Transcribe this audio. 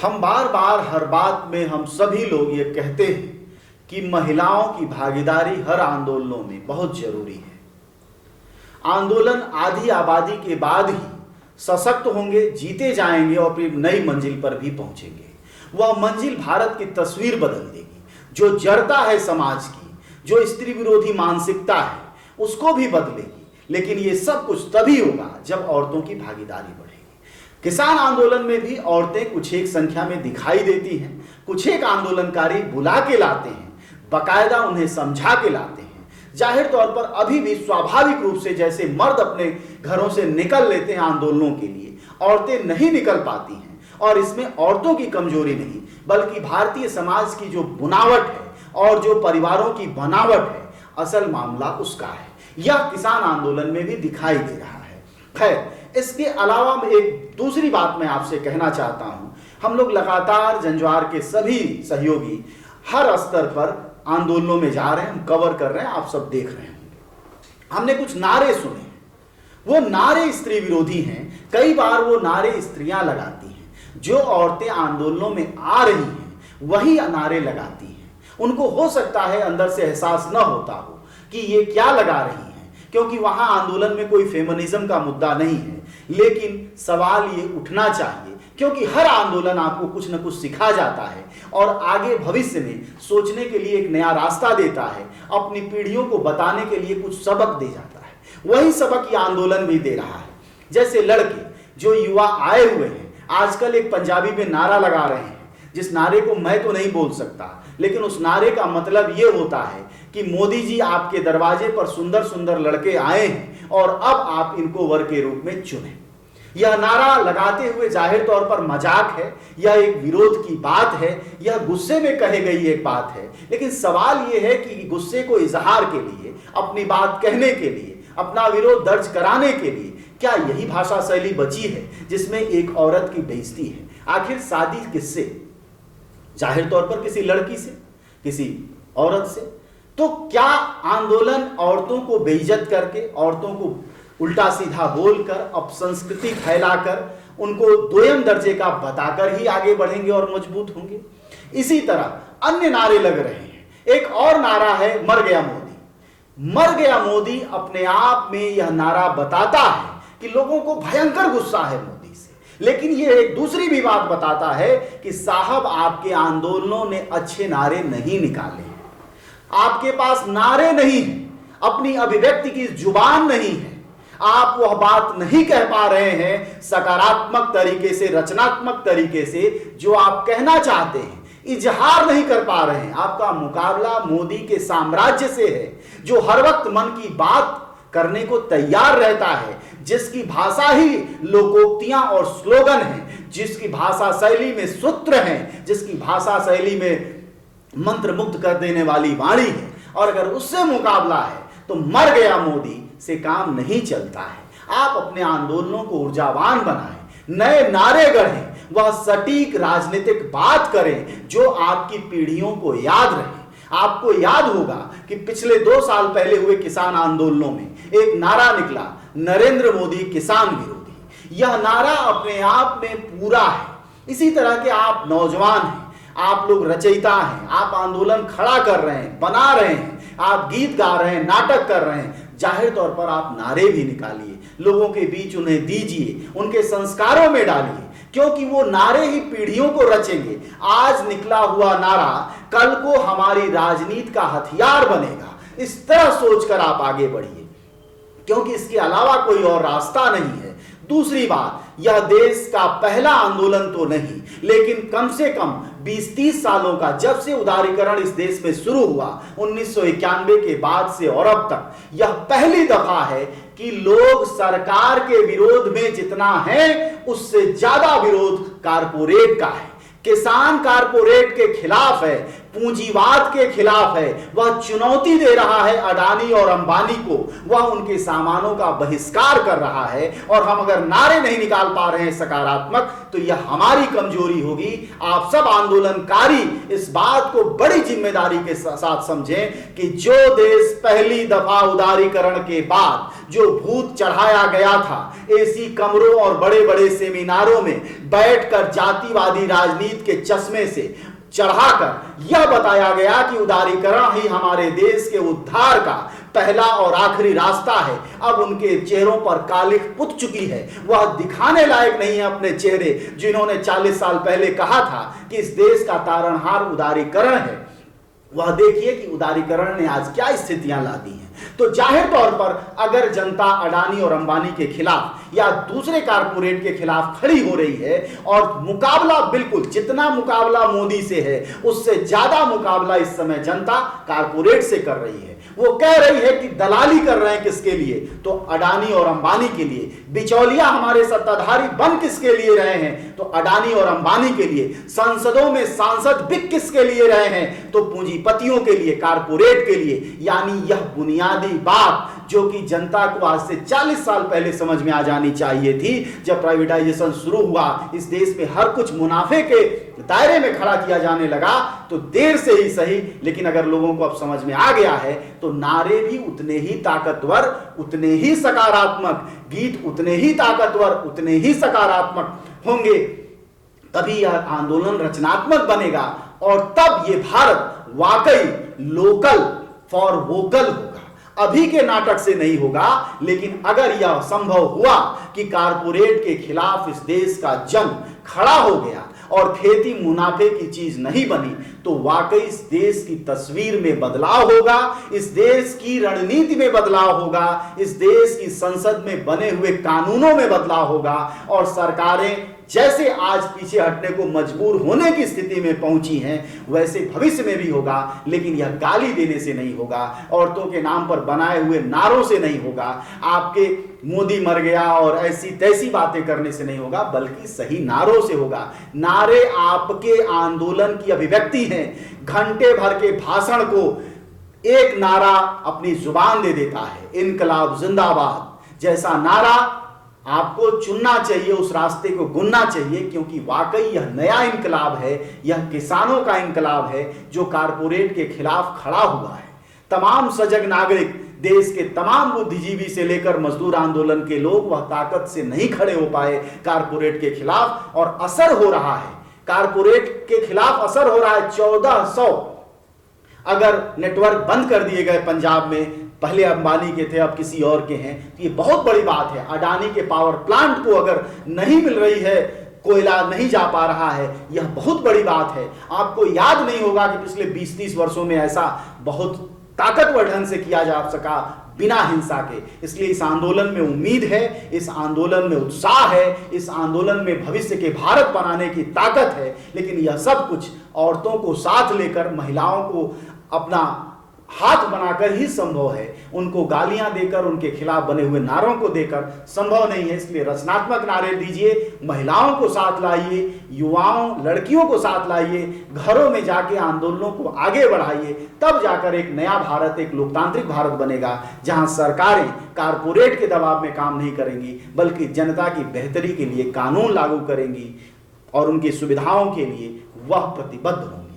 हम बार बार हर बात में हम सभी लोग ये कहते हैं कि महिलाओं की भागीदारी हर आंदोलनों में बहुत जरूरी है। आंदोलन आधी आबादी के बाद ही सशक्त होंगे, जीते जाएंगे और फिर नई मंजिल पर भी पहुंचेंगे। वह मंजिल भारत की तस्वीर बदल देगी। जो जड़ता है समाज की, जो स्त्री विरोधी मानसिकता है, उसको भी बदलेगी। लेकिन ये सब कुछ तभी होगा जब औरतों की भागीदारी बढ़ेगी। किसान आंदोलन में भी औरतें कुछ एक संख्या में दिखाई देती हैं। कुछ एक आंदोलनकारी बुला के लाते हैं, बाकायदा उन्हें समझा के लाते हैं। जाहिर तौर पर अभी भी स्वाभाविक रूप से जैसे मर्द अपने घरों से निकल लेते हैं आंदोलनों के लिए, औरतें नहीं निकल पाती हैं। और इसमें औरतों की कमजोरी नहीं, बल्कि भारतीय समाज की जो बुनावट है और जो परिवारों की बनावट है, असल मामला उसका है। यह किसान आंदोलन में भी दिखाई दे रहा है। खैर, इसके अलावा एक दूसरी बात मैं आपसे कहना चाहता हूं। हम लोग लगातार जंजवार के सभी सहयोगी हर स्तर पर आंदोलनों में जा रहे हैं, हम कवर कर रहे हैं, आप सब देख रहे होंगे। हमने कुछ नारे सुने, वो नारे स्त्री विरोधी हैं। कई बार वो नारे स्त्रियां लगाती हैं। जो औरतें आंदोलनों में आ रही हैं वही नारे लगाती हैं। उनको हो सकता है अंदर से एहसास न होता हो कि ये क्या लगा रही हैं, क्योंकि वहां आंदोलन में कोई फेमिनिज्म का मुद्दा नहीं है। लेकिन सवाल ये उठना चाहिए, क्योंकि हर आंदोलन आपको कुछ न कुछ सिखा जाता है और आगे भविष्य में सोचने के लिए एक नया रास्ता देता है, अपनी पीढ़ियों को बताने के लिए कुछ सबक दे जाता है। वही सबक ये आंदोलन भी दे रहा है। जैसे लड़के जो युवा आए हुए हैं, आजकल एक पंजाबी में नारा लगा रहे हैं, जिस नारे को मैं तो नहीं बोल सकता, लेकिन उस नारे का मतलब ये होता है कि मोदी जी आपके दरवाजे पर सुंदर सुंदर लड़के आए हैं और अब आप इनको वर के रूप में चुनें। यह नारा लगाते हुए जाहिर तौर पर मजाक है, यह एक विरोध की बात है, यह गुस्से में कही गई एक बात है। लेकिन सवाल यह है कि गुस्से को इजहार के लिए, अपनी बात कहने के लिए, अपना विरोध दर्ज कराने के लिए क्या यही भाषा शैली बची है जिसमें एक औरत की बेइज्जती है? आखिर शादी किससे? जाहिर तौर पर किसी लड़की से, किसी औरत से। तो क्या आंदोलन औरतों को बेइज्जत करके, औरतों को उल्टा सीधा बोलकर, अपसंस्कृति फैलाकर, उनको दोयम दर्जे का बताकर ही आगे बढ़ेंगे और मजबूत होंगे? इसी तरह अन्य नारे लग रहे हैं। एक और नारा है, मर गया मोदी। मर गया मोदी अपने आप में यह नारा बताता है कि लोगों को भयंकर गुस्सा है मोदी से। लेकिन यह एक दूसरी भी बात बताता है कि साहब, आपके आंदोलनों ने अच्छे नारे नहीं निकाले हैं, आपके पास नारे नहीं है, अपनी अभिव्यक्ति की जुबान नहीं है, आप वह बात नहीं कह पा रहे हैं सकारात्मक तरीके से, रचनात्मक तरीके से जो आप कहना चाहते हैं, इजहार नहीं कर पा रहे हैं। आपका मुकाबला मोदी के साम्राज्य से है, जो हर वक्त मन की बात करने को तैयार रहता है, जिसकी भाषा ही लोकोक्तियां और स्लोगन हैं, जिसकी भाषा शैली में सूत्र हैं, जिसकी भाषा शैली में मंत्रमुग्ध कर देने वाली वाणी है। और अगर उससे मुकाबला है तो मर गया मोदी से काम नहीं चलता है। आप अपने आंदोलनों को ऊर्जावान बनाएं, नए नारे गढ़ें, वह सटीक राजनीतिक बात करें जो आपकी पीढ़ियों को याद रहे। आपको याद होगा कि पिछले 2 साल पहले हुए किसान आंदोलनों में एक नारा निकला, नरेंद्र मोदी किसान विरोधी। यह नारा अपने आप में पूरा है। इसी तरह के आप नौजवान हैं, आप लोग रचयिता हैं, आप आंदोलन खड़ा कर रहे हैं, बना रहे हैं, आप गीत गा रहे हैं, नाटक कर रहे हैं। जाहिर तौर पर आप नारे भी निकालिए, लोगों के बीच उन्हें दीजिए, उनके संस्कारों में डालिए, क्योंकि वो नारे ही पीढ़ियों को रचेंगे। आज निकला हुआ नारा कल को हमारी राजनीति का हथियार बनेगा। इस तरह सोचकर आप आगे बढ़िए, क्योंकि इसके अलावा कोई और रास्ता नहीं है। दूसरी बात, यह देश का पहला आंदोलन तो नहीं, लेकिन कम से कम 20-30 सालों का, जब से उदारीकरण इस देश में शुरू हुआ 1991 के बाद से और अब तक, यह पहली दफा है कि लोग सरकार के विरोध में जितना है उससे ज्यादा विरोध कारपोरेट का है। किसान कारपोरेट के खिलाफ है, पूंजीवाद के खिलाफ है, वह चुनौती दे रहा है अडानी और अंबानी को, वह उनके सामानों का बहिष्कार कर रहा है। और हम अगर नारे नहीं निकाल पा रहे हैं सकारात्मक, तो यह हमारी कमजोरी होगी। आप सब आंदोलनकारी इस बात को बड़ी जिम्मेदारी के साथ समझें कि जो देश पहली दफा उदारीकरण के बाद जो भूत चढ़ाया गया था, एसी कमरों और बड़े बड़े सेमिनारों में बैठकर जातिवादी राजनीति के चश्मे से चढ़ाकर यह बताया गया कि उदारीकरण ही हमारे देश के उद्धार का पहला और आखिरी रास्ता है, अब उनके चेहरों पर कालिख पुत चुकी है। वह दिखाने लायक नहीं है अपने चेहरे, जिन्होंने 40 साल पहले कहा था कि इस देश का तारणहार उदारीकरण है। वह देखिए कि उदारीकरण ने आज क्या स्थितियां ला दी हैं। तो जाहिर तौर पर अगर जनता अडानी और अंबानी के खिलाफ या दूसरे कारपोरेट के खिलाफ खड़ी हो रही है, और मुकाबला बिल्कुल जितना मुकाबला मोदी से है उससे ज्यादा मुकाबला इस समय जनता कारपोरेट से कर रही है। वो कह रही है कि दलाली कर रहे हैं किसके लिए, तो अडानी और अंबानी के लिए। बिचौलिया हमारे सत्ताधारी बन किसके लिए रहे हैं, तो अडानी और अंबानी के लिए। संसदों में सांसद बिक किसके लिए रहे हैं, तो पूंजीपतियों के लिए, कारपोरेट के लिए। यानी यह बुनियादी बात जो कि जनता को आज से 40 साल पहले समझ में आ जानी चाहिए थी, जब प्राइवेटाइजेशन शुरू हुआ, इस देश में हर कुछ मुनाफे के दायरे में खड़ा किया जाने लगा, तो देर से ही सही, लेकिन अगर लोगों को अब समझ में आ गया है, तो नारे भी उतने ही ताकतवर, उतने ही सकारात्मक, गीत उतने ही ताकतवर, उतने ही सकारात्मक होंगे। तभी यह आंदोलन रचनात्मक बनेगा, और तब ये भारत वाकई लोकल फॉर वोकल होगा। अभी के नाटक से नहीं होगा, लेकिन अगर यह संभव हुआ कि कारपोरेट के खिलाफ इस देश का जंग खड़ा हो गया और खेती मुनाफे की चीज नहीं बनी, तो वाकई इस देश की तस्वीर में बदलाव होगा, इस देश की रणनीति में बदलाव होगा, इस देश की संसद में बने हुए कानूनों में बदलाव होगा, और सरकारें जैसे आज पीछे हटने को मजबूर होने की स्थिति में पहुंची हैं, वैसे भविष्य में भी होगा। लेकिन यह गाली देने से नहीं होगा, औरतों के नाम पर बनाए हुए नारों से नहीं होगा, आपके मोदी मर गया और ऐसी तैसी बातें करने से नहीं होगा, बल्कि सही नारों से होगा। नारे आपके आंदोलन की अभिव्यक्ति हैं। घंटे भर के भाषण को एक नारा अपनी जुबान दे देता है, इनकलाब जिंदाबाद जैसा नारा आपको चुनना चाहिए, उस रास्ते को गुनना चाहिए, क्योंकि वाकई यह नया इनकलाब है, यह किसानों का इनकलाब है जो कारपोरेट के खिलाफ खड़ा हुआ है। तमाम सजग नागरिक, देश के तमाम बुद्धिजीवी से लेकर मजदूर आंदोलन के लोग वह ताकत से नहीं खड़े हो पाए कारपोरेट के खिलाफ, और असर हो रहा है, कारपोरेट के खिलाफ असर हो रहा है। 1400 अगर नेटवर्क बंद कर दिए गए पंजाब में, पहले अंबानी के थे अब किसी और के हैं, तो ये बहुत बड़ी बात है। अडानी के पावर प्लांट को अगर नहीं मिल रही है, कोयला नहीं जा पा रहा है, यह बहुत बड़ी बात है। आपको याद नहीं होगा कि पिछले 20-30 वर्षों में ऐसा बहुत ताकतवर ढंग से किया जा सका बिना हिंसा के। इसलिए इस आंदोलन में उम्मीद है, इस आंदोलन में उत्साह है, इस आंदोलन में भविष्य के भारत बनाने की ताकत है। लेकिन यह सब कुछ औरतों को साथ लेकर, महिलाओं को अपना हाथ बनाकर ही संभव है। उनको गालियां देकर, उनके खिलाफ बने हुए नारों को देकर संभव नहीं है। इसलिए रचनात्मक नारे दीजिए, महिलाओं को साथ लाइए, युवाओं, लड़कियों को साथ लाइए, घरों में जाके आंदोलनों को आगे बढ़ाइए। तब जाकर एक नया भारत, एक लोकतांत्रिक भारत बनेगा, जहां सरकारें कारपोरेट के दबाव में काम नहीं करेंगी, बल्कि जनता की बेहतरी के लिए कानून लागू करेंगी और उनकी सुविधाओं के लिए वह प्रतिबद्ध होंगी।